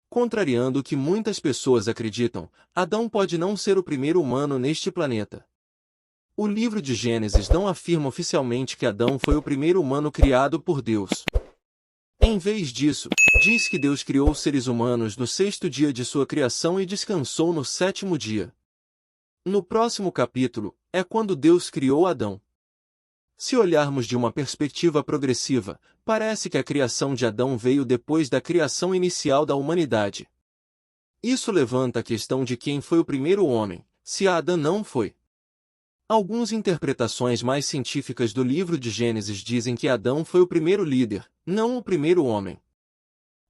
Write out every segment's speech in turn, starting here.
Contrariando o que muitas pessoas acreditam, Adão pode não ser o primeiro humano neste planeta. O livro de Gênesis não afirma oficialmente que Adão foi o primeiro humano criado por Deus. Em vez disso, diz que Deus criou os seres humanos no sexto dia de sua criação e descansou no sétimo dia. No próximo capítulo, é quando Deus criou Adão. Se olharmos de uma perspectiva progressiva, parece que a criação de Adão veio depois da criação inicial da humanidade. Isso levanta a questão de quem foi o primeiro homem, se Adão não foi. Algumas interpretações mais científicas do livro de Gênesis dizem que Adão foi o primeiro líder, não o primeiro homem.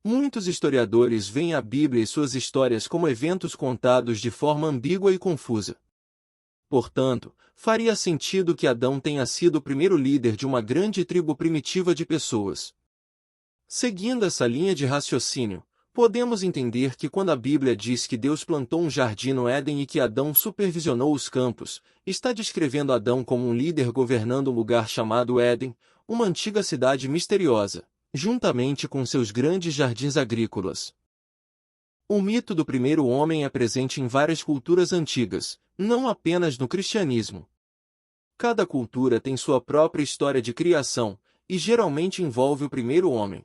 Muitos historiadores veem a Bíblia e suas histórias como eventos contados de forma ambígua e confusa. Portanto, faria sentido que Adão tenha sido o primeiro líder de uma grande tribo primitiva de pessoas. Seguindo essa linha de raciocínio, podemos entender que quando a Bíblia diz que Deus plantou um jardim no Éden e que Adão supervisionou os campos, está descrevendo Adão como um líder governando um lugar chamado Éden, uma antiga cidade misteriosa, juntamente com seus grandes jardins agrícolas. O mito do primeiro homem é presente em várias culturas antigas, não apenas no cristianismo. Cada cultura tem sua própria história de criação, e geralmente envolve o primeiro homem.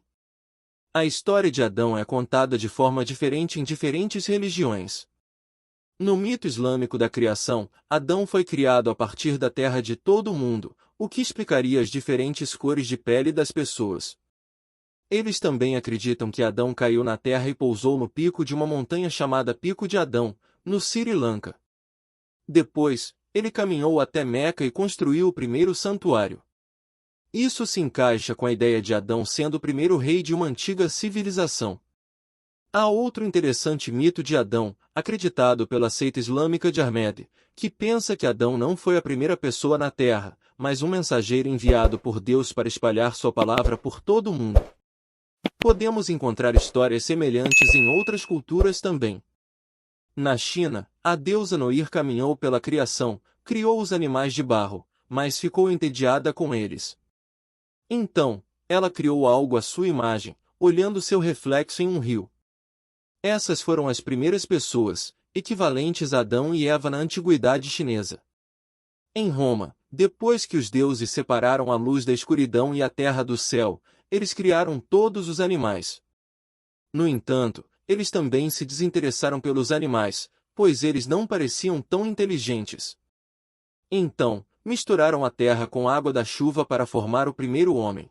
A história de Adão é contada de forma diferente em diferentes religiões. No mito islâmico da criação, Adão foi criado a partir da terra de todo o mundo, o que explicaria as diferentes cores de pele das pessoas. Eles também acreditam que Adão caiu na terra e pousou no pico de uma montanha chamada Pico de Adão, no Sri Lanka. Depois, ele caminhou até Meca e construiu o primeiro santuário. Isso se encaixa com a ideia de Adão sendo o primeiro rei de uma antiga civilização. Há outro interessante mito de Adão, acreditado pela seita islâmica de Ahmed, que pensa que Adão não foi a primeira pessoa na Terra, mas um mensageiro enviado por Deus para espalhar sua palavra por todo o mundo. Podemos encontrar histórias semelhantes em outras culturas também. Na China, a deusa Noir caminhou pela criação, criou os animais de barro, mas ficou entediada com eles. Então, ela criou algo à sua imagem, olhando seu reflexo em um rio. Essas foram as primeiras pessoas, equivalentes a Adão e Eva na antiguidade chinesa. Em Roma, depois que os deuses separaram a luz da escuridão e a terra do céu, eles criaram todos os animais. No entanto, eles também se desinteressaram pelos animais, pois eles não pareciam tão inteligentes. Então, misturaram a terra com a água da chuva para formar o primeiro homem.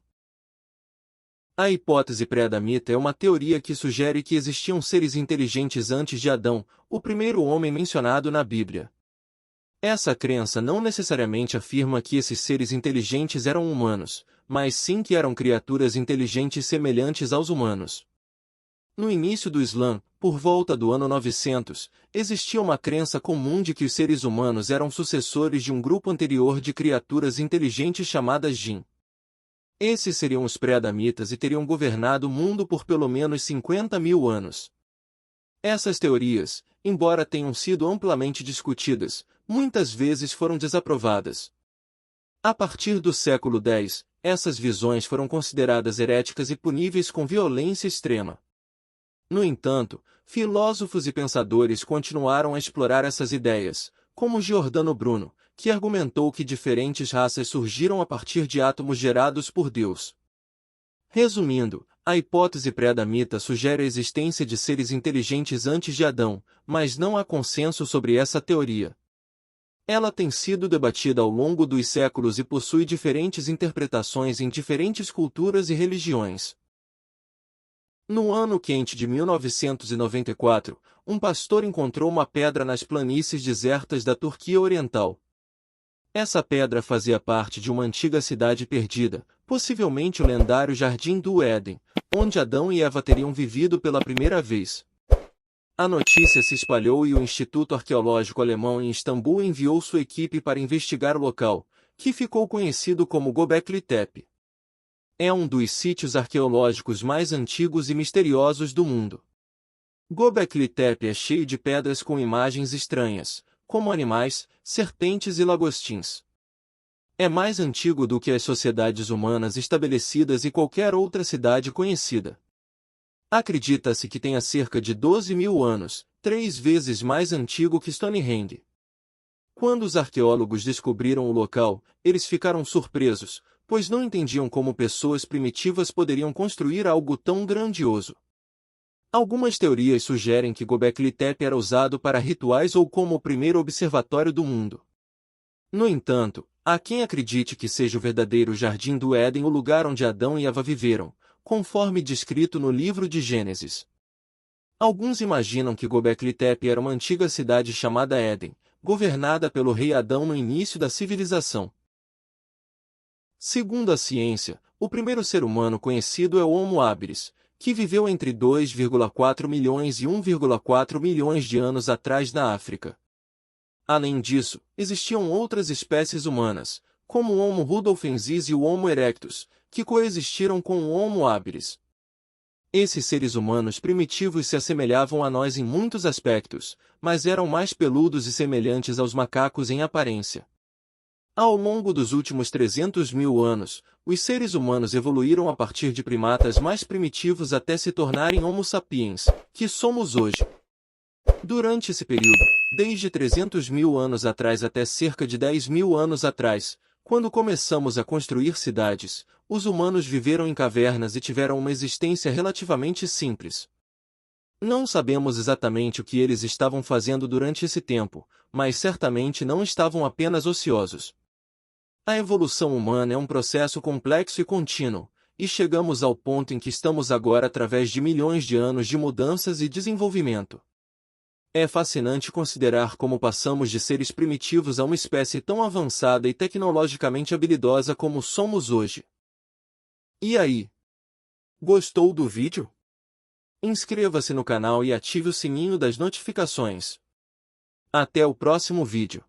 A hipótese pré-adamita é uma teoria que sugere que existiam seres inteligentes antes de Adão, o primeiro homem mencionado na Bíblia. Essa crença não necessariamente afirma que esses seres inteligentes eram humanos, mas sim que eram criaturas inteligentes semelhantes aos humanos. No início do Islã, por volta do ano 900, existia uma crença comum de que os seres humanos eram sucessores de um grupo anterior de criaturas inteligentes chamadas Jinn. Esses seriam os pré-adamitas e teriam governado o mundo por pelo menos 50.000 anos. Essas teorias, embora tenham sido amplamente discutidas, muitas vezes foram desaprovadas. A partir do século X, essas visões foram consideradas heréticas e puníveis com violência extrema. No entanto, filósofos e pensadores continuaram a explorar essas ideias, como Giordano Bruno, que argumentou que diferentes raças surgiram a partir de átomos gerados por Deus. Resumindo, a hipótese pré-adamita sugere a existência de seres inteligentes antes de Adão, mas não há consenso sobre essa teoria. Ela tem sido debatida ao longo dos séculos e possui diferentes interpretações em diferentes culturas e religiões. No ano quente de 1994, um pastor encontrou uma pedra nas planícies desertas da Turquia Oriental. Essa pedra fazia parte de uma antiga cidade perdida, possivelmente o lendário Jardim do Éden, onde Adão e Eva teriam vivido pela primeira vez. A notícia se espalhou e o Instituto Arqueológico Alemão em Istambul enviou sua equipe para investigar o local, que ficou conhecido como Göbekli Tepe. É um dos sítios arqueológicos mais antigos e misteriosos do mundo. Göbekli Tepe é cheio de pedras com imagens estranhas, como animais, serpentes e lagostins. É mais antigo do que as sociedades humanas estabelecidas e qualquer outra cidade conhecida. Acredita-se que tenha cerca de 12.000 anos, 3 vezes mais antigo que Stonehenge. Quando os arqueólogos descobriram o local, eles ficaram surpresos, pois não entendiam como pessoas primitivas poderiam construir algo tão grandioso. Algumas teorias sugerem que Göbekli Tepe era usado para rituais ou como o primeiro observatório do mundo. No entanto, há quem acredite que seja o verdadeiro Jardim do Éden o lugar onde Adão e Eva viveram, conforme descrito no livro de Gênesis. Alguns imaginam que Göbekli Tepe era uma antiga cidade chamada Éden, governada pelo rei Adão no início da civilização. Segundo a ciência, o primeiro ser humano conhecido é o Homo habilis, que viveu entre 2,4 milhões e 1,4 milhões de anos atrás na África. Além disso, existiam outras espécies humanas, como o Homo rudolfensis e o Homo erectus, que coexistiram com o Homo habilis. Esses seres humanos primitivos se assemelhavam a nós em muitos aspectos, mas eram mais peludos e semelhantes aos macacos em aparência. Ao longo dos últimos 300.000 anos, os seres humanos evoluíram a partir de primatas mais primitivos até se tornarem Homo sapiens, que somos hoje. Durante esse período, desde 300.000 anos atrás até cerca de 10.000 anos atrás, quando começamos a construir cidades, os humanos viveram em cavernas e tiveram uma existência relativamente simples. Não sabemos exatamente o que eles estavam fazendo durante esse tempo, mas certamente não estavam apenas ociosos. A evolução humana é um processo complexo e contínuo, e chegamos ao ponto em que estamos agora através de milhões de anos de mudanças e desenvolvimento. É fascinante considerar como passamos de seres primitivos a uma espécie tão avançada e tecnologicamente habilidosa como somos hoje. E aí? Gostou do vídeo? Inscreva-se no canal e ative o sininho das notificações. Até o próximo vídeo.